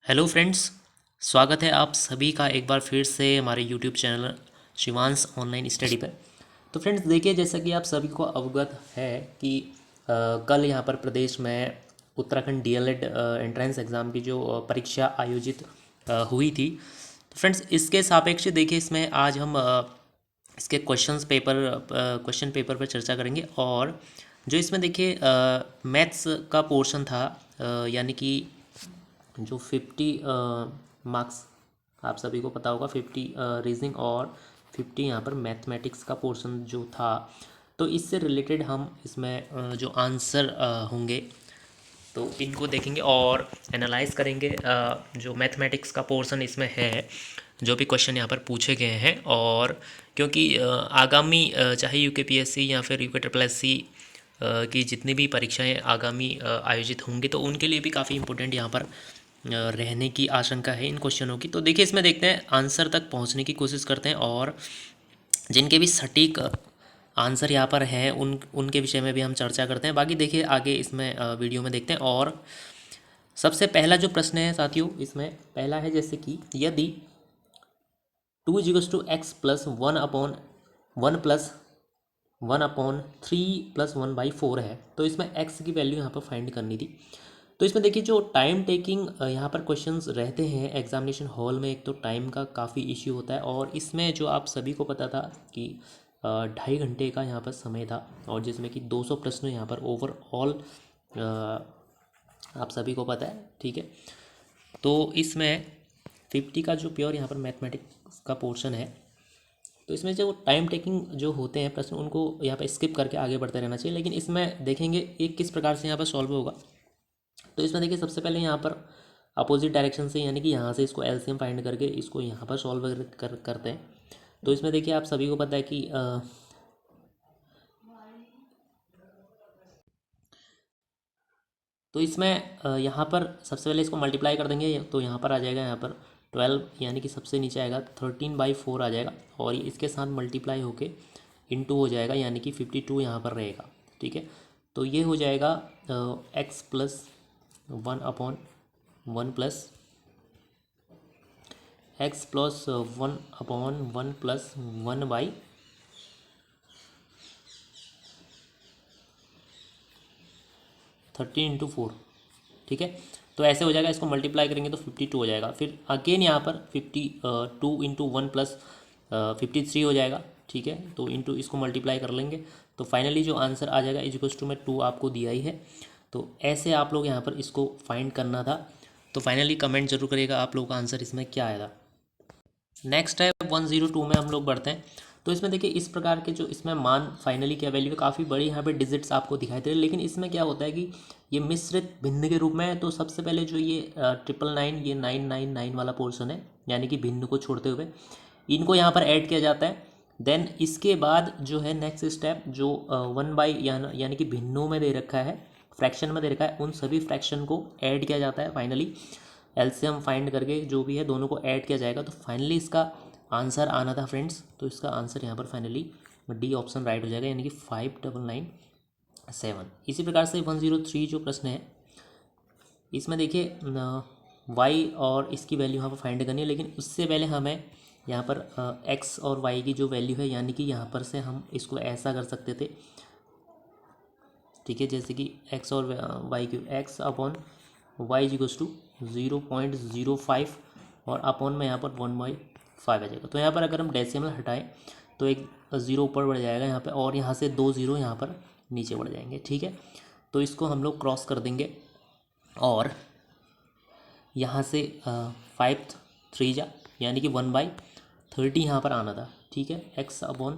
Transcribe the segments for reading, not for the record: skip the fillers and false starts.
Hello friends. स्वागत है आप सभी का एक बार फिर से हमारे YouTube channel Shivansh online study पर। तो फ्रेंड्स देखिए, जैसा कि आप सभी को अवगत है कि कल यहाँ पर प्रदेश में उत्तराखंड डीएलएड एंट्रेंस एग्ज़ाम की जो परीक्षा आयोजित हुई थी। तो फ्रेंड्स इसके सापेक्ष देखिए, इसमें आज हम इसके क्वेश्चन पेपर पर चर्चा करेंगे। और जो इसमें देखिए मैथ्स का पोर्शन था, यानी कि जो 50 मार्क्स, आप सभी को पता होगा 50 रीजनिंग और 50 यहाँ पर मैथमेटिक्स का पोर्शन जो था। तो इससे रिलेटेड हम इसमें जो आंसर होंगे तो इनको देखेंगे और एनालाइज करेंगे। जो मैथमेटिक्स का पोर्शन इसमें है, जो भी क्वेश्चन यहाँ पर पूछे गए हैं। और क्योंकि आगामी चाहे यूकेपीएससी या फिर यूके ट्रिपल एस सी की जितनी भी परीक्षाएं आगामी आयोजित होंगी तो उनके लिए भी काफ़ी इंपॉर्टेंट यहाँ पर रहने की आशंका है इन क्वेश्चनों की। तो देखिए, इसमें देखते हैं, आंसर तक पहुँचने की कोशिश करते हैं और जिनके भी सटीक आंसर यहाँ पर हैं उनके विषय में भी हम चर्चा करते हैं। बाकी देखिए आगे इसमें वीडियो में देखते हैं। और सबसे पहला जो प्रश्न है साथियों, इसमें पहला है जैसे कि यदि 2 = x प्लस 1/3 + 1/4 है, तो इसमें x की वैल्यू यहाँ पर फाइंड करनी थी। तो इसमें देखिए जो टाइम टेकिंग यहाँ पर क्वेश्चंस रहते हैं एग्जामिनेशन हॉल में, एक तो टाइम का काफ़ी इश्यू होता है। और इसमें जो आप सभी को पता था कि 2.5 घंटे का यहाँ पर समय था, और जिसमें कि 200 प्रश्न यहाँ पर ओवरऑल आप सभी को पता है, ठीक है। तो इसमें 50 का जो प्योर यहाँ पर मैथमेटिक्स का पोर्शन है, तो इसमें जो टाइम टेकिंग जो होते हैं प्रश्न उनको यहाँ पर स्किप करके आगे बढ़ते रहना चाहिए। लेकिन इसमें देखेंगे एक किस प्रकार से यहाँ पर सॉल्व होगा। तो इसमें देखिए सबसे पहले यहाँ पर अपोजिट डायरेक्शन से, यानी कि यहाँ से इसको एलसीएम फाइंड करके इसको यहाँ पर सॉल्व करते हैं। तो इसमें देखिए आप सभी को पता है कि तो इसमें यहाँ पर सबसे पहले इसको मल्टीप्लाई कर देंगे तो यहाँ पर आ जाएगा, यहाँ पर 12, यानी कि सबसे नीचे आएगा 13/4 आ जाएगा। और ये इसके साथ मल्टीप्लाई होके इनटू हो जाएगा, यानी कि 52 यहाँ पर रहेगा, ठीक है। तो ये हो जाएगा x plus 1/1 plus x plus 1/1 plus 1/13 × 4, ठीक है। तो ऐसे हो जाएगा, इसको मल्टीप्लाई करेंगे तो 52 हो जाएगा। फिर अगेन यहाँ पर 52 × 1 प्लस 53 हो जाएगा, ठीक है। तो इंटू इसको मल्टीप्लाई कर लेंगे तो फाइनली जो आंसर आ जाएगा इज में 2 आपको दिया ही है। तो ऐसे आप लोग यहाँ पर इसको फाइंड करना था। तो फाइनली कमेंट जरूर करिएगा आप लोगों का आंसर इसमें क्या आएगा। नेक्स्ट है 102 में हम लोग बढ़ते हैं। तो इसमें देखिए इस प्रकार के जो इसमें मान फाइनली क्या वैल्यू है, काफ़ी बड़ी यहाँ पे डिजिट्स आपको दिखाई दे रहे हैं। लेकिन इसमें क्या होता है कि ये मिश्रित भिन्न के रूप में है। तो सबसे पहले जो ये 999 ये 999 वाला पोर्शन है, यानी कि भिन्न को छोड़ते हुए इनको यहाँ पर ऐड किया जाता है। देन इसके बाद जो है नेक्स्ट स्टेप जो 1/, यानी कि भिन्नों में दे रखा है, फ्रैक्शन में दे रखा है, उन सभी फ्रैक्शन को ऐड किया जाता है। फाइनली एलसीएम फाइंड करके जो भी है दोनों को ऐड किया जाएगा। तो फाइनली इसका आंसर आना था फ्रेंड्स, तो इसका आंसर यहाँ पर फाइनली डी ऑप्शन राइट हो जाएगा, यानी कि 5997। इसी प्रकार से 103 जो प्रश्न है, इसमें देखिए वाई और इसकी वैल्यू यहाँ पर फाइंड करनी है। लेकिन उससे पहले हमें यहाँ पर एक्स और वाई की जो वैल्यू है, यानी कि यहाँ पर से हम इसको ऐसा कर सकते थे, ठीक है। जैसे कि एक्स और वाई की x/y = 0.05 और अपॉन में यहाँ पर 1/5 आ जाएगा। तो यहाँ पर अगर हम डेसिमल हटाएं तो एक ज़ीरो ऊपर बढ़ जाएगा यहाँ पे, और यहाँ से 2 ज़ीरो यहाँ पर नीचे बढ़ जाएंगे, ठीक है। तो इसको हम लोग क्रॉस कर देंगे और यहाँ से 5 3 यानी कि 1/30 यहाँ पर आना था, ठीक है। x/y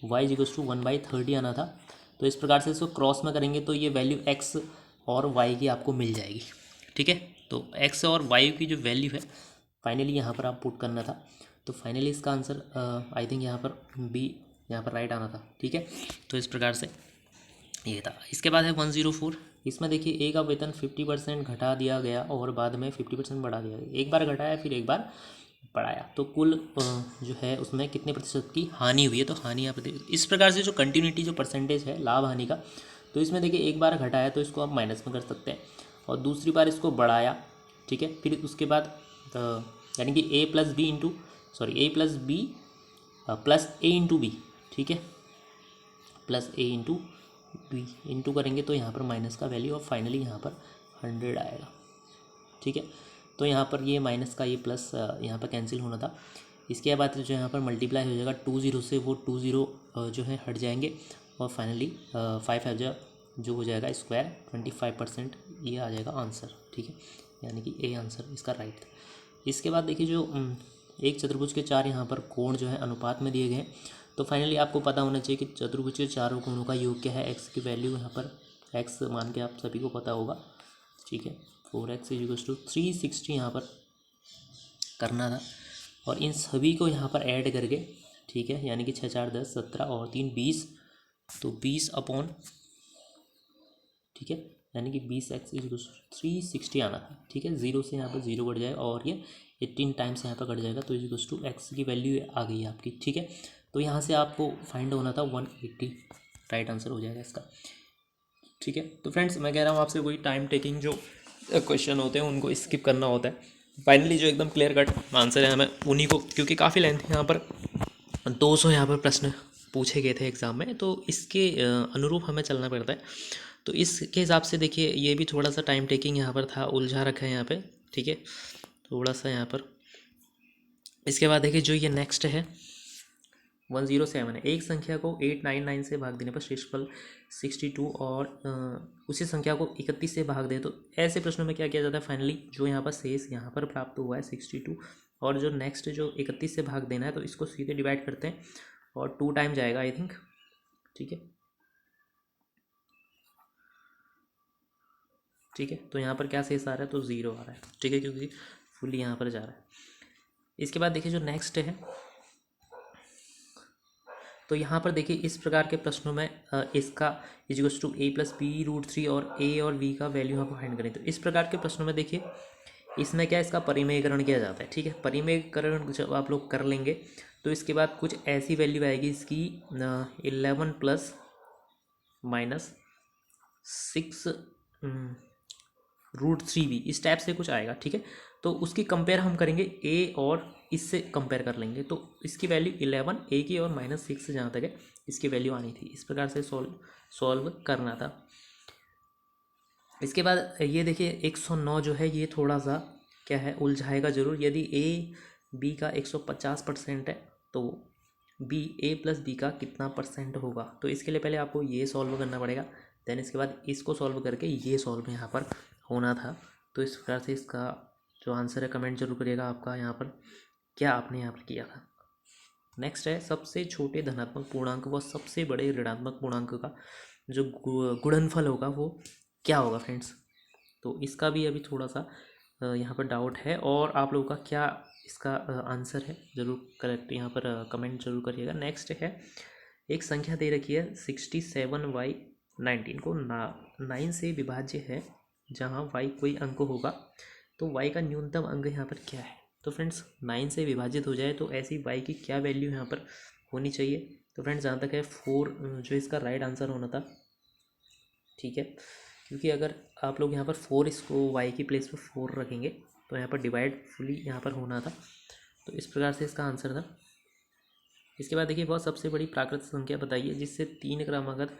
= 1/30 आना था। तो इस प्रकार से इसको क्रॉस में करेंगे तो ये वैल्यू x और y की आपको मिल जाएगी, ठीक है। तो x और y की जो वैल्यू है फाइनली यहाँ पर आप पुट करना था। तो फाइनली इसका आंसर आई थिंक यहाँ पर बी यहाँ पर राइट आना था, ठीक है। तो इस प्रकार से ये था। इसके बाद है 104। इसमें देखिए ए का वेतन 50% घटा दिया गया और बाद में 50% बढ़ा दिया गया। एक बार घटाया फिर एक बार बढ़ाया, तो कुल जो है उसमें कितने प्रतिशत की हानि हुई है। तो हानि यहाँ पर इस प्रकार से जो कंटिन्यूटी जो परसेंटेज है लाभ हानि का, तो इसमें देखिए एक बार घटाया तो इसको आप माइनस में कर सकते हैं, और दूसरी बार इसको बढ़ाया ठीक है। फिर उसके बाद यानी कि ए प्लस बी इंटू ए प्लस बी प्लस ए इंटू बी, ठीक है, प्लस ए इंटू बी इंटू करेंगे तो यहाँ पर माइनस का वैल्यू और फाइनली यहाँ पर 100 आएगा, ठीक है। तो यहाँ पर ये माइनस का ये प्लस यहाँ पर कैंसिल होना था। इसके बाद जो यहाँ पर मल्टीप्लाई हो जाएगा 2 0 से, वो 2 0 जो है हट जाएंगे और फाइनली 5 जो हो जाएगा स्क्वायर 25%, ये आ जाएगा आंसर, ठीक है, यानी कि ए आंसर इसका राइट था। इसके बाद देखिए जो एक चतुर्भुज के 4 यहाँ पर कोण जो है अनुपात में दिए गए हैं, तो फाइनली आपको पता होना चाहिए कि चतुर्भुज के चारों कोणों का योग क्या है। एक्स की वैल्यू यहाँ पर एक्स मान के आप सभी को पता होगा, ठीक है, 4x = 360 यहाँ पर करना था और इन सभी को यहाँ पर ऐड करके, ठीक है, यानी कि 6 4 10 17 और 3 20, तो 20 अपॉन, ठीक है, यानी कि 20x = 360 आना था, ठीक है। 0 से यहाँ पर 0 कट जाएगा और ये 18 टाइम्स यहाँ पर कट जाएगा, तो x की वैल्यू आ गई है आपकी, ठीक है। तो यहाँ से आपको फाइंड होना था 180, राइट आंसर हो जाएगा इसका, ठीक है। तो फ्रेंड्स मैं कह रहा हूँ आपसे कोई टाइम टेकिंग जो क्वेश्चन होते हैं उनको स्किप करना होता है। फाइनली जो एकदम क्लियर कट आंसर है हमें उन्हीं को, क्योंकि काफ़ी लेंथ यहाँ पर 200 यहाँ पर प्रश्न पूछे गए थे एग्ज़ाम में, तो इसके अनुरूप हमें चलना पड़ता है। तो इसके हिसाब से देखिए ये भी थोड़ा सा टाइम टेकिंग यहाँ पर था, उलझा रखा है यहाँ पे, ठीक है, थोड़ा सा यहाँ पर। इसके बाद देखिए जो ये नेक्स्ट है 107 है। एक संख्या को 899 से भाग देने पर शेषफल 62 और उसी संख्या को 31 से भाग दे, तो ऐसे प्रश्नों में क्या किया जाता है, फाइनली जो यहाँ पर शेष यहाँ पर प्राप्त हुआ है 62 और जो नेक्स्ट जो 31 से भाग देना है, तो इसको सीधे डिवाइड करते हैं और 2 टाइम जाएगा आई थिंक, ठीक है, ठीक है। तो यहाँ पर क्या शेष आ रहा है, तो 0 आ रहा है, ठीक है, क्योंकि फुली यहाँ पर जा रहा है। इसके बाद देखिए जो नेक्स्ट है, तो यहाँ पर देखिए इस प्रकार के प्रश्नों में इसका = a+b√3 और a और v का वैल्यू यहाँ पर फाइंड करें। तो इस प्रकार के प्रश्नों में देखिए इसमें क्या इसका परिमेयकरण किया जाता है, ठीक है। परिमेयकरण जब आप लोग कर लेंगे तो इसके बाद कुछ ऐसी वैल्यू आएगी इसकी 11 + -6√3b, इस टाइप से कुछ आएगा, ठीक है। तो उसकी कंपेयर हम करेंगे a और इससे कंपेयर कर लेंगे, तो इसकी वैल्यू 11 a की और -6 जहाँ तक है इसकी वैल्यू आनी थी, इस प्रकार से सॉल्व करना था। इसके बाद ये देखिए 109 जो है ये थोड़ा सा क्या है, उलझाएगा ज़रूर। यदि a b का 150% है तो b a+b का कितना % होगा, तो इसके लिए पहले आपको ये सॉल्व करना पड़ेगा, देन इसके बाद इसको सॉल्व करके ये सॉल्व यहाँ पर होना था। तो इस प्रकार से इसका जो आंसर है कमेंट जरूर करिएगा आपका यहाँ पर क्या आपने यहाँ पर किया था। नेक्स्ट है सबसे छोटे धनात्मक पूर्णांक व सबसे बड़े ऋणात्मक पूर्णांक का जो गुणनफल होगा वो क्या होगा फ्रेंड्स। तो इसका भी अभी थोड़ा सा यहाँ पर डाउट है और आप लोगों का क्या इसका आंसर है ज़रूर करेक्ट यहाँ पर कमेंट जरूर करिएगा। नेक्स्ट है एक संख्या दे रखी है 67y19 को 9 से विभाज्य है, जहाँ y कोई अंक होगा तो y का न्यूनतम अंक यहाँ पर क्या है। तो फ्रेंड्स 9 से विभाजित हो जाए तो ऐसी y की क्या वैल्यू यहाँ पर होनी चाहिए। तो फ्रेंड्स जहाँ तक है 4 जो इसका राइट आंसर होना था, ठीक है, क्योंकि अगर आप लोग यहाँ पर 4 इसको y की प्लेस पर 4 रखेंगे तो यहाँ पर डिवाइड फुली यहाँ पर होना था, तो इस प्रकार से इसका आंसर था। इसके बाद देखिए बहुत सबसे बड़ी प्राकृतिक संख्या बताइए जिससे 3 क्रमागत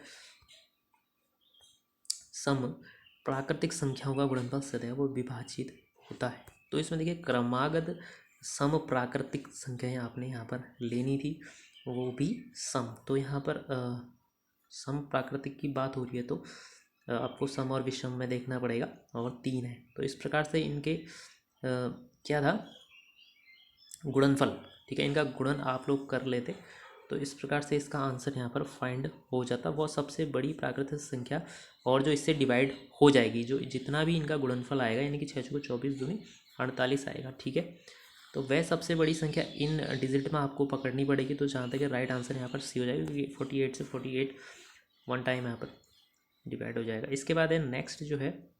सम प्राकृतिक संख्याओं का गुणनफल सदैव विभाजित होता है। तो इसमें देखिए क्रमागत सम प्राकृतिक संख्याएं आपने यहाँ पर लेनी थी, वो भी सम। तो यहाँ पर सम प्राकृतिक की बात हो रही है तो आपको सम और विषम में देखना पड़ेगा और 3 है, तो इस प्रकार से इनके क्या था गुणनफल, ठीक है, इनका गुणन आप लोग कर लेते तो इस प्रकार से इसका आंसर यहाँ पर फाइंड हो जाता। वो सबसे बड़ी प्राकृतिक संख्या और जो इससे डिवाइड हो जाएगी, जो जितना भी इनका गुणनफल आएगा यानी कि 6 को 24 दूनी 48 आएगा, ठीक है। तो वह सबसे बड़ी संख्या इन डिजिट में आपको पकड़नी पड़ेगी। तो जहाँ तक राइट आंसर यहाँ पर सी हो जाएगा, क्योंकि 48 से 48 1 टाइम यहाँ पर डिवाइड हो जाएगा। इसके बाद है नेक्स्ट जो है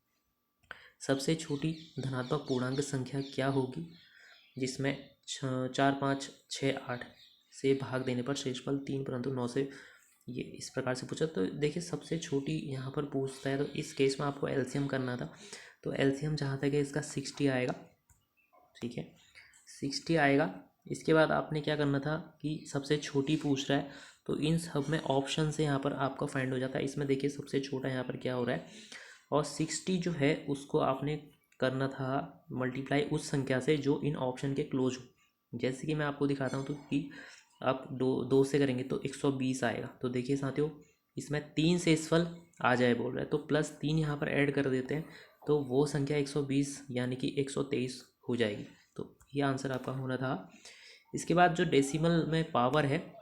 सबसे छोटी धनात्मक पूर्णांक संख्या क्या होगी जिसमें 4 5 6 8 से भाग देने पर शेषफल 3 परंतु 9 से, ये इस प्रकार से पूछा। तो देखिए सबसे छोटी यहाँ पर पूछता है तो इस केस में आपको एलसीएम करना था। तो एलसीएम जहाँ तक है इसका 60 आएगा, ठीक है, 60 आएगा। इसके बाद आपने क्या करना था कि सबसे छोटी पूछ रहा है, तो इन सब में ऑप्शन से यहाँ पर आपका फाइंड हो जाता है। इसमें देखिए सबसे छोटा यहाँ पर क्या हो रहा है, और 60 जो है उसको आपने करना था मल्टीप्लाई उस संख्या से जो इन ऑप्शन के क्लोज हो। जैसे कि मैं आपको दिखाता हूँ, तो कि आप दो से करेंगे तो 120 आएगा। तो देखिए साथियों, इसमें 3 शेषफल आ जाए बोल रहा है, तो +3 यहाँ पर ऐड कर देते हैं, तो वो संख्या 120 यानी कि 123 हो जाएगी। तो ये आंसर आपका होना था। इसके बाद जो डेसिमल में पावर है,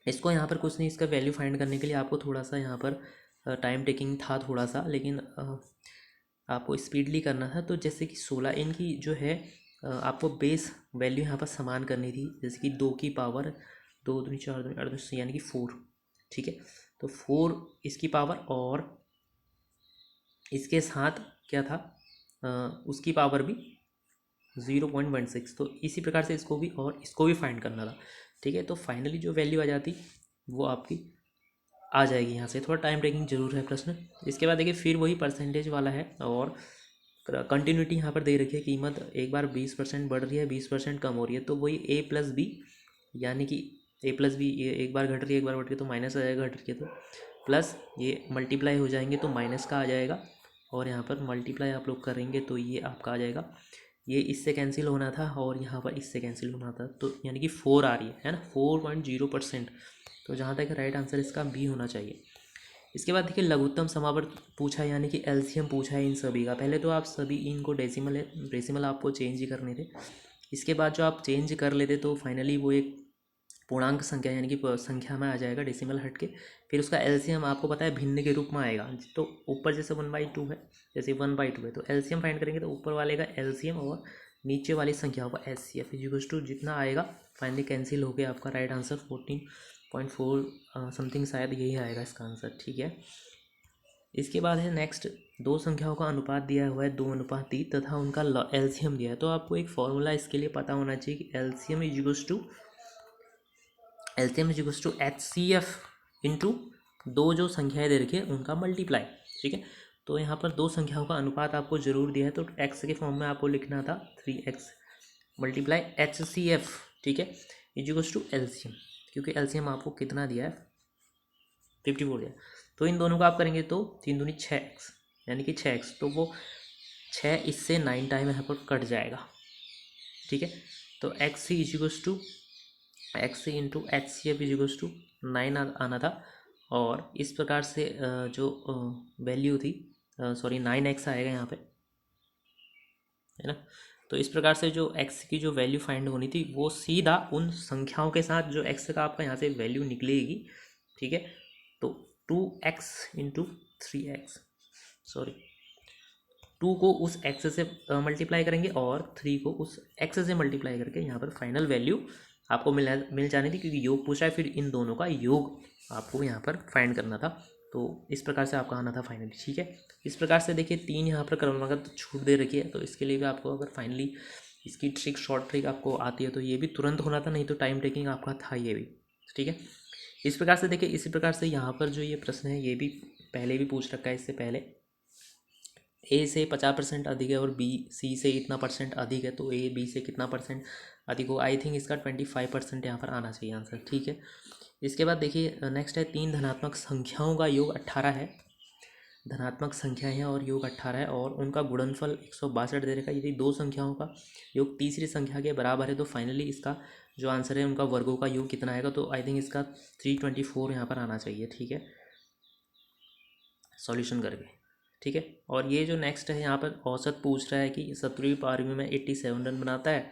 इसको यहाँ पर कुछ नहीं, इसका वैल्यू फाइंड करने के लिए आपको थोड़ा सा यहाँ पर टाइम टेकिंग था थोड़ा सा, लेकिन आपको स्पीडली करना था। तो जैसे कि 16 इनकी जो है आपको बेस वैल्यू यहाँ पर समान करनी थी। जैसे कि 2 की पावर 2 दूनी 4 दूनी 8 दूनी यानी कि 4, ठीक है। तो 4 इसकी पावर, और इसके साथ क्या था उसकी पावर भी 0.16। तो इसी प्रकार से इसको भी और इसको भी फाइंड करना था, ठीक है। तो फाइनली जो वैल्यू आ जाती वो आपकी आ जाएगी। यहाँ से थोड़ा टाइम टेकिंग जरूर है प्रश्न। इसके बाद देखिए फिर वही परसेंटेज वाला है, और कंटिन्यूटी यहाँ पर दे रखी है। कीमत एक बार 20% बढ़ रही है, 20% कम हो रही है, तो वही A+B, यानी कि A+B ये एक बार घट रही है एक बार बढ़ रही है तो माइनस आ जाएगा, घट रही है तो प्लस, ये मल्टीप्लाई हो जाएंगे तो माइनस का आ जाएगा, और यहाँ पर मल्टीप्लाई आप लोग करेंगे तो ये आपका आ जाएगा। ये इससे कैंसिल होना था और यहाँ पर इससे कैंसिल होना था, तो यानी कि 4 आ रही है ना, 4.0%। तो जहाँ तक राइट आंसर इसका बी होना चाहिए। इसके बाद देखिए लघुत्तम समावर्त पूछा है, यानी कि एलसीएम पूछा है इन सभी का। पहले तो आप सभी इनको डेसिमल आपको चेंज ही करने थे। इसके बाद जो आप चेंज कर लेते तो फाइनली वो एक पूर्णांक संख्या यानी कि संख्या में आ जाएगा डेसिमल हट के। फिर उसका एलसीएम आपको पता है भिन्न के रूप में आएगा। तो ऊपर जैसे 1/2 है, जैसे 1/2 है, तो एलसीएम फाइंड करेंगे तो ऊपर वाले का एलसीएम और नीचे वाली संख्याओं का एचसीएफ इक्वल्स टू जितना आएगा फाइनली कैंसिल हो गया। आपका राइट आंसर 14.4 समथिंग शायद यही आएगा इसका आंसर, ठीक है। इसके बाद है नेक्स्ट, दो संख्याओं का अनुपात दिया हुआ है 2:3 तथा उनका एलसीएम दिया है। तो आपको एक फॉर्मूला इसके लिए पता होना चाहिए कि LCM is to HCF into दो जो संख्याएं दे रखी है उनका मल्टीप्लाई, ठीक है। तो यहाँ पर दो संख्याओं का अनुपात आपको जरूर दिया है, तो एक्स के फॉर्म में आपको लिखना था 3x मल्टीप्लाई HCF, ठीक है, इज टू एलसीएम, क्योंकि एलसीएम आपको कितना दिया है 54 दिया। तो इन दोनों को आप करेंगे तो 3 दूनी 6x यानी कि 6x, तो वो 6 इससे 9 टाइम यहाँ पर कट जाएगा, ठीक है। तो XC is to XC into HCF is to 9 आना था, और इस प्रकार से जो वैल्यू थी सॉरी 9x आएगा यहाँ पे, है ना। तो इस प्रकार से जो x की जो वैल्यू फाइंड होनी थी वो सीधा उन संख्याओं के साथ जो x का आपका यहाँ से वैल्यू निकलेगी, ठीक है। तो 2x इंटू 3x, सॉरी 2 को उस x से मल्टीप्लाई करेंगे और 3 को उस x से मल्टीप्लाई करके यहाँ पर फाइनल वैल्यू आपको मिल जानी थी, क्योंकि योग पूछा है। फिर इन दोनों का योग आपको यहाँ पर फाइंड करना था। तो इस प्रकार से आपका आना था फाइनली, ठीक है। इस प्रकार से देखिए 3 यहाँ पर क्रमागत तो छूट दे रखी है, तो इसके लिए भी आपको अगर फाइनली इसकी ट्रिक शॉर्ट ट्रिक आपको आती है तो ये भी तुरंत होना था, नहीं तो टाइम टेकिंग आपका था ये भी, ठीक है। इस प्रकार से देखिए, इसी प्रकार से यहाँ पर जो ये प्रश्न है ये भी पहले भी पूछ रखा है। इससे पहले ए से 50% अधिक है और बी सी से इतना % अधिक है, तो ए बी से कितना % अधिक हो। आई थिंक इसका 25% यहाँ पर आना चाहिए आंसर, ठीक है। इसके बाद देखिए नेक्स्ट है 3 धनात्मक संख्याओं का योग 18 है। धनात्मक संख्या है और योग 18 है और उनका गुणनफल 162 दे रखा है। यदि दो संख्याओं का योग तीसरी संख्या के बराबर है तो फाइनली इसका जो आंसर है उनका वर्गों का योग कितना आएगा। तो आई थिंक इसका 324 यहाँ पर आना चाहिए, ठीक है, सॉल्यूशन करके, ठीक है। और ये जो नेक्स्ट है यहाँ पर औसत पूछ रहा है कि 17वीं पारी में 87 रन बनाता है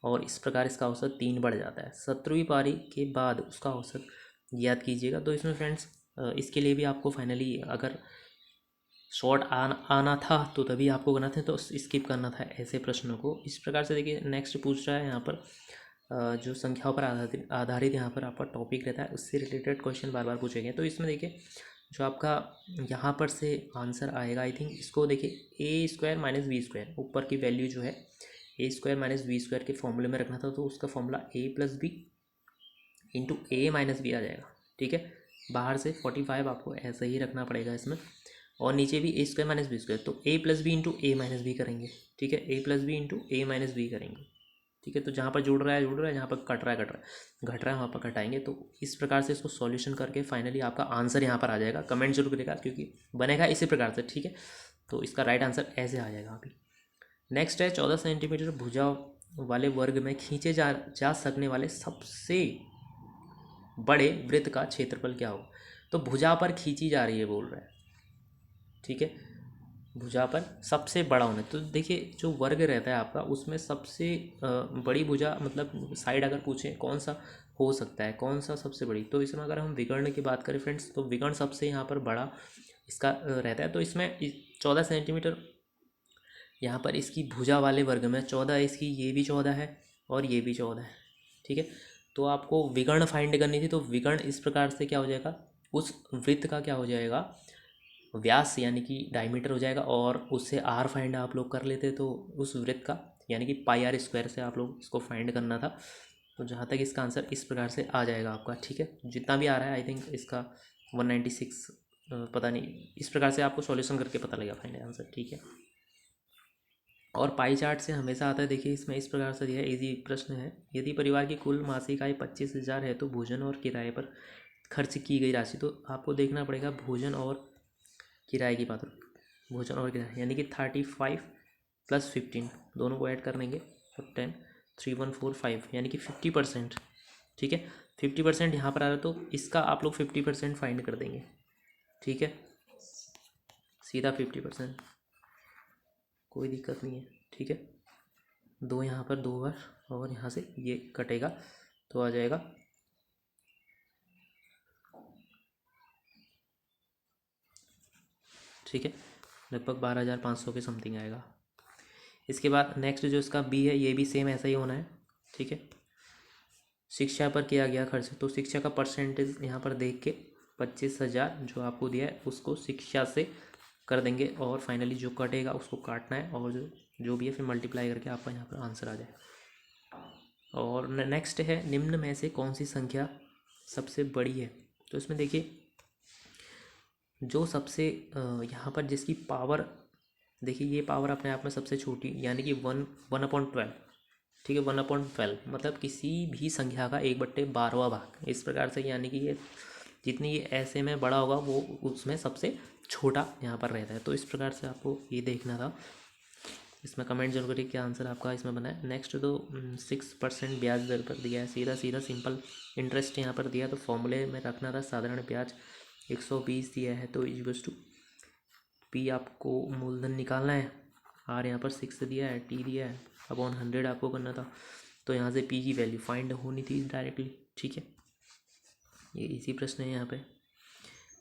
और इस प्रकार इसका औसत 3 बढ़ जाता है। 17वीं पारी के बाद उसका औसत याद कीजिएगा। तो इसमें फ्रेंड्स इसके लिए भी आपको फाइनली अगर शॉर्ट आना था तो तभी आपको करना था, तो स्किप करना था ऐसे प्रश्नों को। इस प्रकार से देखिए नेक्स्ट पूछ रहा है यहाँ पर जो संख्याओं पर आधारित यहाँ पर आपका टॉपिक रहता है उससे रिलेटेड क्वेश्चन बार बार पूछे गए। तो इसमें देखिए जो आपका यहाँ पर से आंसर आएगा, आई थिंक इसको देखिए a² - b² ऊपर की वैल्यू जो है a² - b² के फॉर्मूले में रखना था, तो उसका formula a+b into a - b आ जाएगा, ठीक है। बाहर से 45 आपको ऐसे ही रखना पड़ेगा इसमें। और नीचे भी ए स्क्वायर माइनस बी स्क्वायर, तो ए प्लस बी इंटू ए माइनस बी करेंगे, ठीक है, ए प्लस बी इंटू ए माइनस बी करेंगे, ठीक है। तो जहाँ पर जुड़ रहा है जुड़ रहा है, जहाँ पर कट रहा है कट रहा है, घट रहा है वहाँ पर घटाएंगे। तो इस प्रकार से इसको सॉल्यूशन करके फाइनली आपका आंसर यहाँ पर आ जाएगा। कमेंट जरूर करेगा क्योंकि बनेगा इसी प्रकार से, ठीक है। तो इसका राइट आंसर ऐसे आ जाएगा अभी। नेक्स्ट है 14 सेंटीमीटर भुजा वाले वर्ग में खींचे जा सकने वाले सबसे बड़े वृत्त का क्षेत्रफल क्या हो। तो भुजा पर खींची जा रही है बोल रहा है, ठीक है, भुजा पर सबसे बड़ा होना। तो देखिए जो वर्ग रहता है आपका उसमें सबसे बड़ी भुजा मतलब साइड अगर पूछें कौन सा हो सकता है, कौन सा सबसे बड़ी, तो इसमें अगर हम विकर्ण की बात करें फ्रेंड्स, तो विकर्ण सबसे यहाँ पर बड़ा इसका रहता है। तो इसमें 14 सेंटीमीटर यहाँ पर इसकी भुजा वाले वर्ग में 14 है इसकी, ये भी 14 है और ये भी 14 है, ठीक है। तो आपको विकर्ण फाइंड करनी थी, तो विकर्ण इस प्रकार से क्या हो जाएगा, उस वृत्त का क्या हो जाएगा, व्यास यानी कि डायमीटर हो जाएगा, और उससे आर फाइंड आप लोग कर लेते तो उस वृत्त का यानी कि पाई आर स्क्वायर से आप लोग इसको फाइंड करना था। तो जहाँ तक इसका आंसर इस प्रकार से आ जाएगा आपका, ठीक है। जितना भी आ रहा है आई थिंक इसका 196 पता नहीं, इस प्रकार से आपको सॉल्यूशन करके पता लगेगा फाइनल आंसर, ठीक है। और पाई चार्ट से हमेशा आता है, देखिए इसमें इस प्रकार से दिया है, इजी प्रश्न है। यदि परिवार की कुल मासिक आय 25,000 है तो भोजन और किराए पर खर्च की गई राशि, तो आपको देखना पड़ेगा भोजन और किराए की बात, भोजन और किराया यानी कि 35 + 15 दोनों को ऐड कर देंगे तो 10 3145 यानी कि 50%, ठीक है। 50% यहाँ पर आ रहा है तो इसका आप लोग 50% फाइंड कर देंगे, ठीक है, सीधा 50%, कोई दिक्कत नहीं है, ठीक है। दो यहाँ पर 2 बार और यहाँ से ये कटेगा तो आ जाएगा ठीक है, लगभग 12,500 के समथिंग आएगा। इसके बाद नेक्स्ट जो इसका बी है ये भी सेम ऐसा ही होना है, ठीक है। शिक्षा पर किया गया खर्च, तो शिक्षा का परसेंटेज यहाँ पर देख के 25,000 जो आपको दिया है उसको शिक्षा से कर देंगे, और फाइनली जो कटेगा उसको काटना है, और जो भी है फिर मल्टीप्लाई करके आपका यहाँ पर आंसर आ जाए। और नेक्स्ट है निम्न में से कौन सी संख्या सबसे बड़ी है। तो इसमें देखिए जो सबसे यहाँ पर जिसकी पावर, देखिए ये पावर अपने आप में सबसे छोटी यानी कि 1/12, ठीक है, 1/12 मतलब किसी भी संख्या का 1/12वां भाग, इस प्रकार से यानी कि ये जितनी ये ऐसे में बड़ा होगा वो उसमें सबसे छोटा यहाँ पर रहता है। तो इस प्रकार से आपको ये देखना था। इसमें कमेंट जरूर करिए क्या आंसर आपका इसमें बना है। नेक्स्ट तो 6% ब्याज दर पर दिया है, सीधा सीधा सिंपल इंटरेस्ट यहाँ पर दिया, तो फॉर्मूले में रखना था साधारण ब्याज 120 दिया है, तो इक्वल्स टू पी आपको मूलधन निकालना है, आर यहाँ पर 6 दिया है, टी दिया है, अपॉन 100 आपको करना था। तो यहाँ से पी की वैल्यू फाइंड होनी थी डायरेक्टली, ठीक है। ये इसी प्रश्न है यहाँ पे।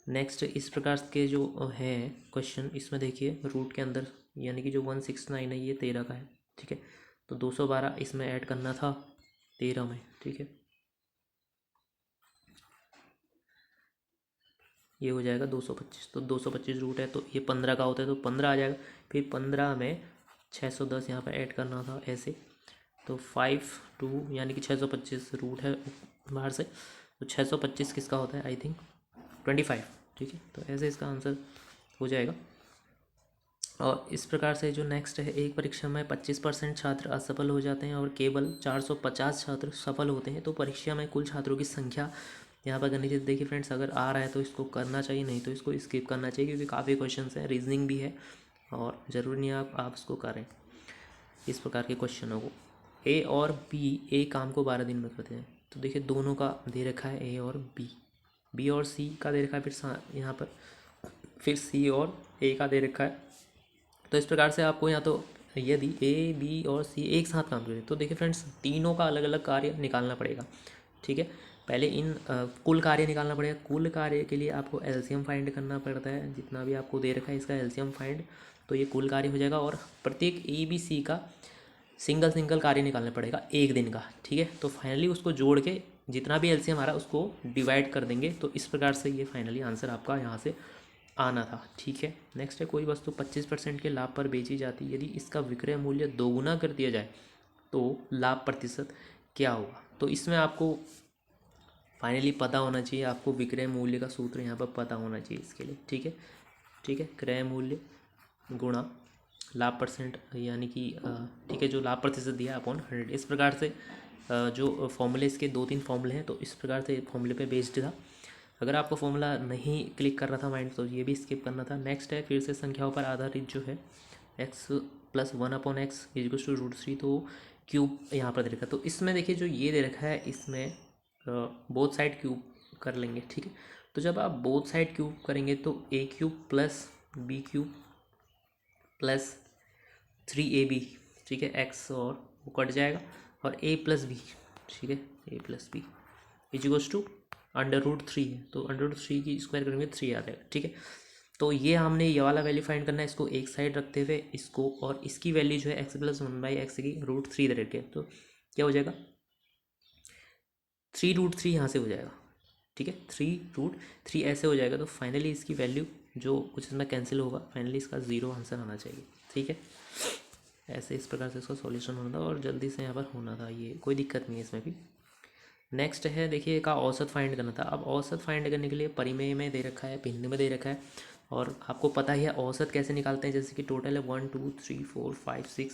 नेक्स्ट इस प्रकार के जो है क्वेश्चन, इसमें देखिए रूट के अंदर यानी कि जो 169 है ये 13 का है, ठीक है। तो 212 इसमें ऐड करना था 13 में, ठीक है। ये हो जाएगा 225, तो 225 रूट है तो ये 15 का होता है तो 15 आ जाएगा। फिर 15 में 610 यहाँ पर ऐड करना था ऐसे, तो 5 2 यानी कि 625 रूट है बाहर से, तो 625 किसका होता है आई थिंक 25, ठीक है। तो ऐसे इसका आंसर हो जाएगा। और इस प्रकार से जो नेक्स्ट है, एक परीक्षा में 25% छात्र असफल हो जाते हैं और केवल 450 छात्र सफल होते हैं, तो परीक्षा में कुल छात्रों की संख्या यहाँ पर करनी चाहिए। देखिए फ्रेंड्स अगर आ रहा है तो इसको करना चाहिए, नहीं तो इसको स्किप करना चाहिए क्योंकि काफ़ी क्वेश्चन हैं, रीजनिंग भी है और ज़रूरी नहीं आप इसको करें इस प्रकार के क्वेश्चनों को। ए और बी एक काम को 12 दिन में करते हैं, तो देखिए दोनों का दे रखा है ए और बी और सी का दे रखा है, फिर यहाँ पर फिर सी और ए का दे रखा है। तो इस प्रकार से आपको यहाँ तो यदि ए बी और सी एक साथ काम करें तो देखिए फ्रेंड्स तीनों का अलग अलग कार्य निकालना पड़ेगा, ठीक है। पहले इन कुल कार्य निकालना पड़ेगा। कुल कार्य के लिए आपको एलसीएम फाइंड करना पड़ता है, जितना भी आपको दे रखा है इसका एलसीएम फाइंड, तो ये कुल कार्य हो जाएगा। और प्रत्येक ए बी सी का सिंगल कार्य निकालना पड़ेगा एक दिन का, ठीक है। तो फाइनली उसको जोड़ के जितना भी एलसीएम आ रहा है उसको डिवाइड कर देंगे, तो इस प्रकार से ये फाइनली आंसर आपका यहाँ से आना था, ठीक है। नेक्स्ट है कोई वस्तु 25% के लाभ पर बेची जाती है, यदि इसका विक्रय मूल्य दोगुना कर दिया जाए तो लाभ प्रतिशत क्या होगा। तो इसमें आपको फाइनली पता होना चाहिए, आपको विक्रय मूल्य का सूत्र यहाँ पर पता होना चाहिए इसके लिए, ठीक है। ठीक है, क्रय मूल्य गुणा लाभ परसेंट, यानी कि ठीक है, जो लाभ प्रतिशत दिया अपॉन 100। इस प्रकार से जो फॉर्मूले, इसके 2-3 फॉर्मूले हैं, तो इस प्रकार से फॉर्मूले पे बेस्ड था। अगर आपको फॉर्मूला नहीं क्लिक कर रहा था माइंड, तो ये भी स्किप करना था। नेक्स्ट है फिर से संख्याओं पर आधारित जो है x plus 1/x equals to √3, तो क्यूब यहाँ पर दे रखा है। तो इसमें देखिए जो ये दे रखा है, इसमें बोथ साइड क्यूब कर लेंगे, ठीक है। तो जब आप बोथ साइड क्यूब करेंगे तो a³ plus b³ plus 3ab, ठीक है, x और वो कट जाएगा, और a प्लस बी, ठीक है, a plus b equals to √3 है, तो √3 की स्क्वायर करेंगे 3 आ जाएगा, ठीक है। तो ये हमने ये वाला वैल्यू फाइंड करना है, इसको एक साइड रखते हुए इसको, और इसकी वैल्यू जो है x प्लस 1/x की √3 दे रखे, तो क्या हो जाएगा 3√3 यहाँ से हो जाएगा, ठीक है, 3√3 ऐसे हो जाएगा। तो फाइनली इसकी वैल्यू जो कुछ इसमें कैंसिल होगा, फाइनली इसका 0 आंसर आना चाहिए, ठीक है। ऐसे इस प्रकार से इसका सॉल्यूशन होना था, और जल्दी से यहाँ पर होना था, ये कोई दिक्कत नहीं है इसमें भी। नेक्स्ट है देखिए का औसत फाइंड करना था। अब औसत फाइंड करने के लिए परिमेय में दे रखा है, भिन्न में दे रखा है, और आपको पता ही है औसत कैसे निकालते हैं। जैसे कि टोटल है 1 2 3 4 5 6,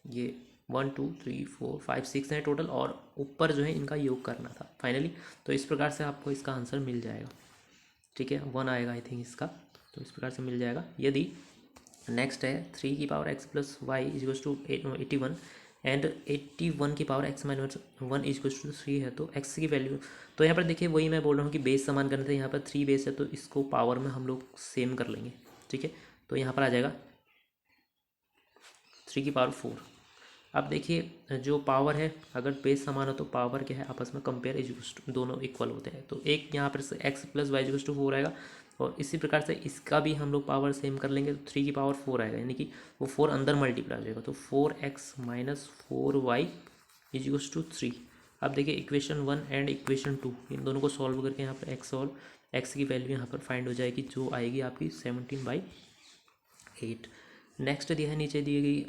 ये 1 2 3 4 5 6 है टोटल, और ऊपर जो है इनका योग करना था फाइनली। तो इस प्रकार से आपको इसका आंसर मिल जाएगा, ठीक है, 1 आएगा आई थिंक इसका, तो इस प्रकार से मिल जाएगा। यदि नेक्स्ट है 3 की power x plus y equals to 81 and 81 की power x minus 1 equals to 3 है, तो x की वैल्यू, तो यहाँ पर देखिए वही मैं बोल रहा हूँ कि बेस समान करने थे। यहाँ पर 3 बेस है, तो इसको पावर में हम लोग सेम कर लेंगे, ठीक है। तो यहाँ पर आ जाएगा 3 की पावर 4। अब देखिए जो पावर है, अगर बेस समान हो तो पावर क्या है, आपस में कंपेयर इक्वल्स टू, दोनों इक्वल होते हैं। तो एक यहाँ पर x plus y equals to 4 आएगा, और इसी प्रकार से इसका भी हम लोग पावर सेम कर लेंगे, तो 3 की पावर 4 आएगा, यानी कि वो 4 अंदर मल्टीप्लाई हो जाएगा, तो 4x minus 4y equals to 3। अब देखिए इक्वेशन 1 एंड इक्वेशन 2 इन दोनों को सॉल्व करके यहाँ पर x और x की वैल्यू यहाँ पर फाइंड हो जाएगी, जो आएगी आपकी 17/8। नेक्स्ट दिया है नीचे दी गई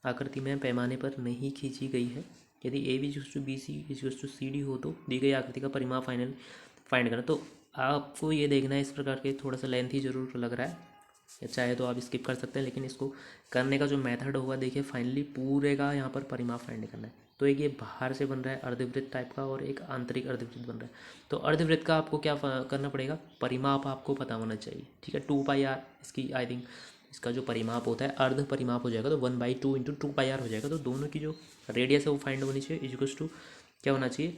आकृति में पैमाने पर नहीं खींची गई है। यदि A B equals to B C equals to C D हो तो दी गई आकृति का परिमाप फाइंड करना। तो आपको ये देखना है, इस प्रकार के थोड़ा सा लेंथी जरूर लग रहा है, चाहे तो आप स्किप कर सकते हैं, लेकिन इसको करने का जो मेथड होगा देखिए, फाइनली पूरे का यहाँ पर परिमाप फाइंड करना है। तो एक ये बाहर से बन रहा है अर्धवृत्त टाइप का, और एक आंतरिक अर्धवृत्त बन रहा है। तो अर्धवृत्त का आपको क्या करना पड़ेगा, परिमाप आपको पता होना चाहिए, ठीक है। 2πr इसकी आई थिंक इसका जो परिमाप होता है अर्ध परिमाप हो जाएगा, तो 1/2 इंटू 2πr हो जाएगा। तो दोनों की जो रेडियस है वो फाइंड होनी चाहिए, इक्वल्स टू क्या होना चाहिए,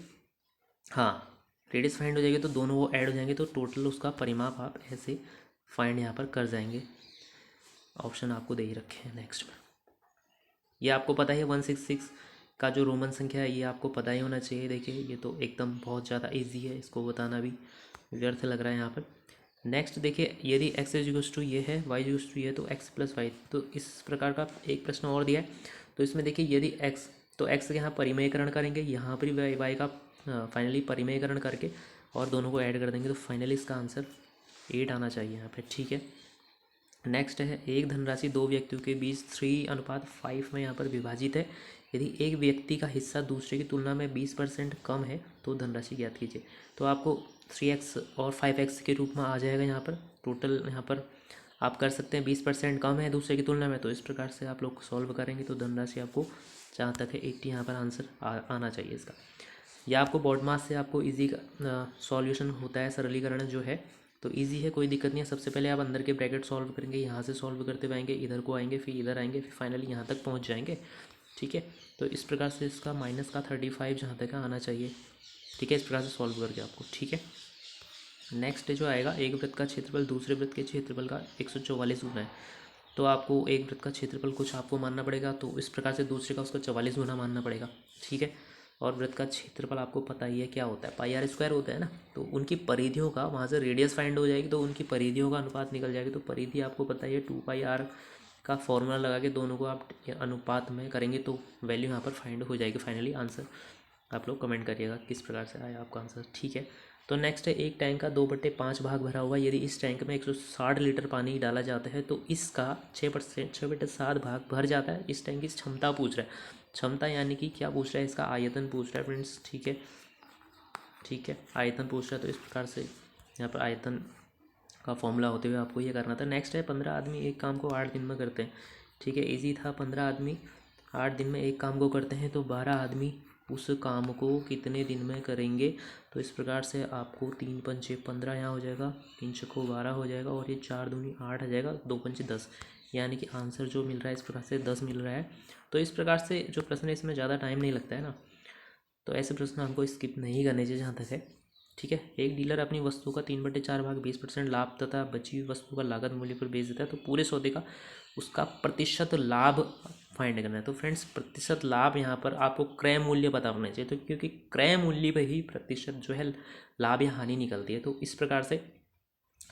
हाँ, रेडियस फाइंड हो जाएगी तो दोनों वो ऐड हो जाएंगे, तो टोटल उसका परिमाप आप ऐसे फाइंड यहाँ पर कर जाएंगे। ऑप्शन आपको दे ही रखे हैं नेक्स्ट में। ये आपको पता है 166 का जो रोमन संख्या है, ये आपको पता ही होना चाहिए। देखिए ये तो एकदम बहुत ज़्यादा इजी है, इसको बताना भी व्यर्थ लग रहा है यहाँ पर। नेक्स्ट देखिए, यदि x इक्वल्स टू ये है, y इक्वल्स टू ये, तो x प्लस वाई, तो इस प्रकार का एक प्रश्न और दिया है। तो इसमें देखिए यदि x, तो x के यहाँ परिमेयकरण करेंगे, यहाँ पर भी y का फाइनली परिमेयकरण करके और दोनों को ऐड कर देंगे, तो फाइनली इसका आंसर 8 आना चाहिए यहाँ पे, ठीक है। नेक्स्ट है एक धनराशि दो व्यक्तियों के बीच 3:5 में यहाँ पर विभाजित है। यदि एक व्यक्ति का हिस्सा दूसरे की तुलना में 20% कम है तो धनराशि ज्ञात कीजिए। तो आपको 3x और 5x के रूप में आ जाएगा यहाँ पर। टोटल यहाँ पर आप कर सकते हैं 20% कम है दूसरे की तुलना में, तो इस प्रकार से आप लोग सॉल्व करेंगे तो धनराशि आपको जहाँ तक है 80 यहाँ पर आंसर आना चाहिए इसका। या आपको बॉड मास से आपको ईजी सॉल्यूशन होता है, सरलीकरण जो है तो इजी है, कोई दिक्कत नहीं है। सबसे पहले आप अंदर के ब्रैकेट सॉल्व करेंगे, यहाँ से सॉल्व करते हुए आएंगे, इधर को आएंगे, फिर इधर आएंगे, फिर फाइनली यहाँ तक पहुँच जाएंगे, ठीक है। तो इस प्रकार से इसका माइनस का 35 जहाँ तक आना चाहिए, ठीक है, इस प्रकार से सॉल्व करके आपको, ठीक है। नेक्स्ट जो आएगा, एक वृत्त का क्षेत्रफल दूसरे वृत्त के क्षेत्रफल का 144 गुना है। तो आपको एक वृत्त का क्षेत्रफल कुछ आपको मानना पड़ेगा, तो इस प्रकार से दूसरे का उसका 44 गुना मानना पड़ेगा, ठीक है। और वृत्त का क्षेत्रफल आपको पता ही है क्या होता है, πr² होता है ना। तो उनकी परिधियों का वहाँ से रेडियस फाइंड हो जाएगी, तो उनकी परिधियों का अनुपात निकल जाएगी। तो परिधि आपको पता ही है 2πr का फॉर्मूला लगा के दोनों को आप अनुपात में करेंगे तो वैल्यू यहाँ पर फाइंड हो जाएगी। फाइनली आंसर आप लोग कमेंट करिएगा किस प्रकार से आया आपका आंसर, ठीक है। तो नेक्स्ट है, एक टैंक का 2/5 भाग भरा हुआ। यदि इस टैंक में 160 लीटर पानी डाला जाता है तो इसका 6/7 भाग भर जाता है। इस टैंक की क्षमता पूछ रहा है, क्षमता यानी कि क्या पूछ रहा है, इसका आयतन पूछ रहा है फ्रेंड्स, ठीक है, ठीक है, आयतन पूछ रहा है। तो इस प्रकार से यहाँ पर आयतन का फॉर्मूला होते हुए आपको ये करना था। नेक्स्ट है 15 आदमी एक काम को 8 दिन में करते हैं। ठीक है, इजी था। 15 आदमी 8 दिन में एक काम को करते हैं, तो 12 आदमी उस काम को कितने दिन में करेंगे। तो इस प्रकार से आपको 3 पंचे 15 यहाँ हो जाएगा, 3 छक्कों 12 हो जाएगा, और ये 4 दूनी 8 आ जाएगा, 2 पंचे 10, यानी कि आंसर जो मिल रहा है इस प्रकार से 10 मिल रहा है। तो इस प्रकार से जो प्रश्न है इसमें ज़्यादा टाइम नहीं लगता है ना, तो ऐसे प्रश्न हमको स्किप नहीं करने चाहिए जहाँ तक है। ठीक है, एक डीलर अपनी वस्तु का 3/4 भाग 20% लाभ तथा बची हुई वस्तु का लागत मूल्य पर बेच देता है, तो पूरे सौदे का उसका प्रतिशत लाभ फाइंड करना है। तो फ्रेंड्स प्रतिशत लाभ यहाँ पर आपको क्रय मूल्य पता होना चाहिए, तो क्योंकि क्रय मूल्य पर ही प्रतिशत जो है लाभ या हानि निकलती है, तो इस प्रकार से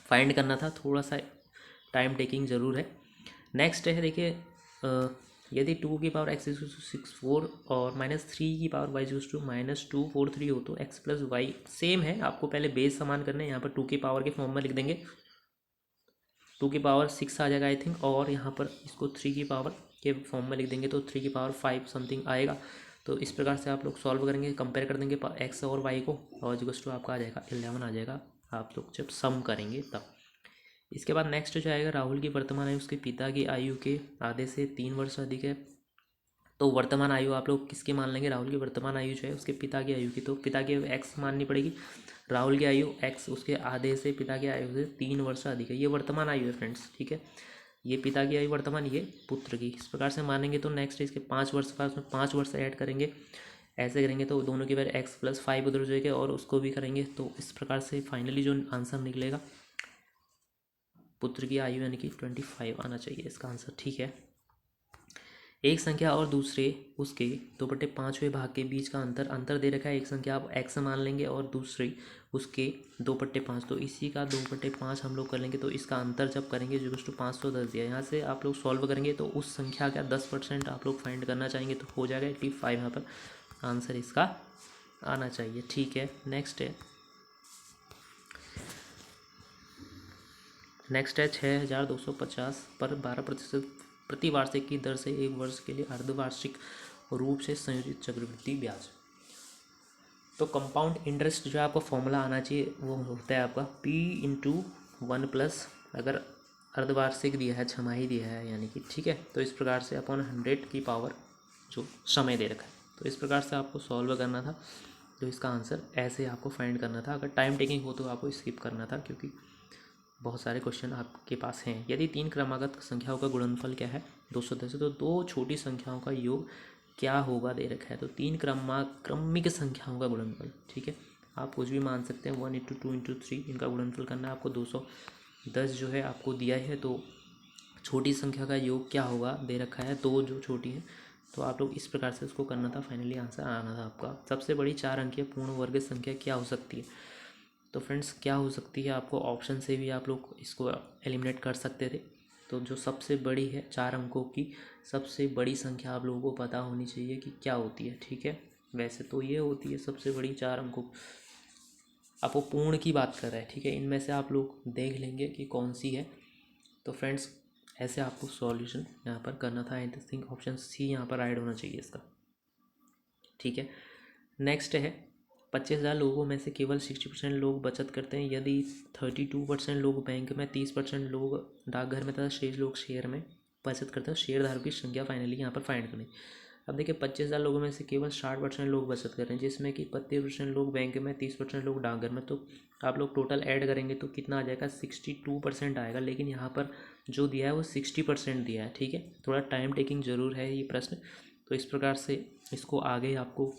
फाइंड करना था। थोड़ा सा टाइम टेकिंग ज़रूर है। नेक्स्ट है देखिए, यदि 2 की पावर x इज 64 और -3 की पावर y इज टू -243 हो, तो x प्लस वाई सेम है। आपको पहले बेस समान करना है। यहाँ पर 2 की पावर के फॉर्म में लिख देंगे, 2 की पावर 6 आ जाएगा आई थिंक, और यहाँ पर इसको 3 की पावर के फॉर्म में लिख देंगे, तो 3 की पावर 5 समथिंग आएगा। तो इस प्रकार से आप लोग सॉल्व करेंगे, कंपेयर कर देंगे x और y को, और जिक्स टू आपका आ जाएगा 11 आ जाएगा, आप लोग जब सम करेंगे तब। इसके बाद नेक्स्ट जो आएगा, राहुल की वर्तमान आयु उसके पिता की आयु के आधे से 3 वर्ष अधिक है। तो वर्तमान आयु आप लोग किसकी मान लेंगे, राहुल की वर्तमान आयु जो है उसके पिता की आयु की, तो पिता की x माननी पड़ेगी। राहुल की आयु x उसके आधे से पिता की आयु से 3 वर्ष अधिक है, ये वर्तमान आयु है फ्रेंड्स। ठीक है, ये पिता की आयु वर्तमान, ये पुत्र की, इस प्रकार से मानेंगे। तो नेक्स्ट इसके 5 वर्ष का, उसमें 5 वर्ष ऐड करेंगे, ऐसे करेंगे तो दोनों की वैल्यू x प्लस 5 उधर जाएगा, और उसको भी करेंगे, तो इस प्रकार से फाइनली जो आंसर निकलेगा पुत्र की आयु यानी कि 25 आना चाहिए इसका आंसर। ठीक है, एक संख्या और दूसरे उसके 2/5वें भाग के बीच का अंतर दे रखा है। एक संख्या आप x मान लेंगे और दूसरी उसके 2/5, तो इसी का 2/5 हम लोग कर लेंगे, तो इसका अंतर जब करेंगे जो 510 दिया। यहाँ से आप लोग सॉल्व करेंगे तो उस संख्या का 10% आप लोग फाइंड करना चाहेंगे, तो हो जाएगा 85 यहाँ पर आंसर इसका आना चाहिए। ठीक है, नेक्स्ट है 6250 पर 12% प्रतिवार्षिक की दर से 1 वर्ष के लिए अर्धवार्षिक रूप से संयोजित चक्रवृद्धि ब्याज। तो कंपाउंड इंटरेस्ट जो आपका फॉर्मूला आना चाहिए वो होता है आपका P/1+, अगर अर्धवार्षिक दिया है, छमाही दिया है यानी कि। ठीक है, तो इस प्रकार से अपॉन 100 की पावर जो समय दे रखा है, तो इस प्रकार से आपको सॉल्व करना था। तो इसका आंसर ऐसे आपको फाइंड करना था। अगर टाइम टेकिंग हो तो आपको स्किप करना था, क्योंकि बहुत सारे क्वेश्चन आपके पास हैं। यदि 3 क्रमागत संख्याओं का गुणनफल क्या है 210, तो 2 छोटी संख्याओं का योग क्या होगा दे रखा है। तो 3 क्रमिक संख्याओं का गुणनफल। ठीक है, आप कुछ भी मान सकते हैं, 1/2/3 इनका गुणनफल करना है आपको। 210 जो है आपको दिया है, तो छोटी संख्या का योग क्या होगा दे रखा है, 2 जो छोटी है, तो आप लोग इस प्रकार से उसको करना था। फाइनली आंसर आना था आपका। सबसे बड़ी 4 अंकीय पूर्ण वर्ग संख्या क्या हो सकती है। तो फ्रेंड्स क्या हो सकती है, आपको ऑप्शन से भी आप लोग इसको एलिमिनेट कर सकते थे। तो जो सबसे बड़ी है 4 अंकों की सबसे बड़ी संख्या आप लोगों को पता होनी चाहिए कि क्या होती है। ठीक है, वैसे तो ये होती है सबसे बड़ी 4 अंकों, आप वो पूर्ण की बात कर रहे हैं। ठीक है, इनमें से आप लोग देख लेंगे कि कौन सी है। तो फ्रेंड्स ऐसे आपको सॉल्यूशन यहाँ पर करना था। आई थिंक ऑप्शन सी यहाँ पर ऐड होना चाहिए इसका। ठीक है, नेक्स्ट है 25,000 लोगों में से केवल 60% लोग बचत करते हैं। यदि 32% लोग बैंक में, 30% लोग डाकघर में तथा शेष लोग शेयर में बचत करते हैं, शेयरधारकों की संख्या फाइनली यहाँ पर फाइंड करनी। अब देखिए 25,000 लोगों में से केवल 60% लोग बचत कर रहे हैं, जिसमें कि 32% लोग बैंक में, 30% लोग डाकघर में, तो आप लोग टोटल ऐड करेंगे तो कितना आ जाएगा 62% आएगा। लेकिन यहाँ पर जो दिया है वो 60% दिया है। ठीक है, थोड़ा टाइम टेकिंग ज़रूर है ये प्रश्न, तो इस प्रकार से इसको आगे आपको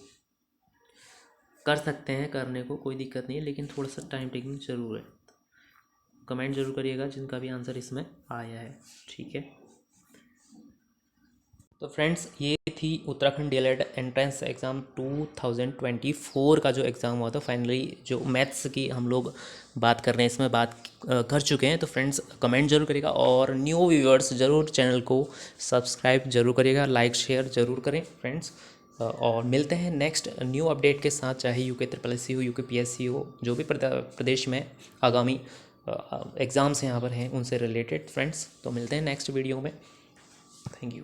कर सकते हैं, करने को कोई दिक्कत नहीं है, लेकिन थोड़ा सा टाइम टेकिंग ज़रूर है। कमेंट जरूर करिएगा जिनका भी आंसर इसमें आया है। ठीक है, तो फ्रेंड्स ये थी उत्तराखंड डीएलएड एंट्रेंस एग्ज़ाम 2024 का जो एग्ज़ाम हुआ था। फाइनली जो मैथ्स की हम लोग बात कर रहे हैं, इसमें बात कर चुके हैं। तो फ्रेंड्स कमेंट जरूर करिएगा, और न्यू व्यूअर्स ज़रूर चैनल को सब्सक्राइब जरूर करिएगा, लाइक शेयर ज़रूर करें फ्रेंड्स। और मिलते हैं नेक्स्ट न्यू अपडेट के साथ, चाहे यूके SSC हो, यूके PSC हो, जो भी प्रदेश में आगामी एग्ज़ाम्स यहाँ पर हैं उनसे रिलेटेड फ्रेंड्स। तो मिलते हैं नेक्स्ट वीडियो में। Thank you.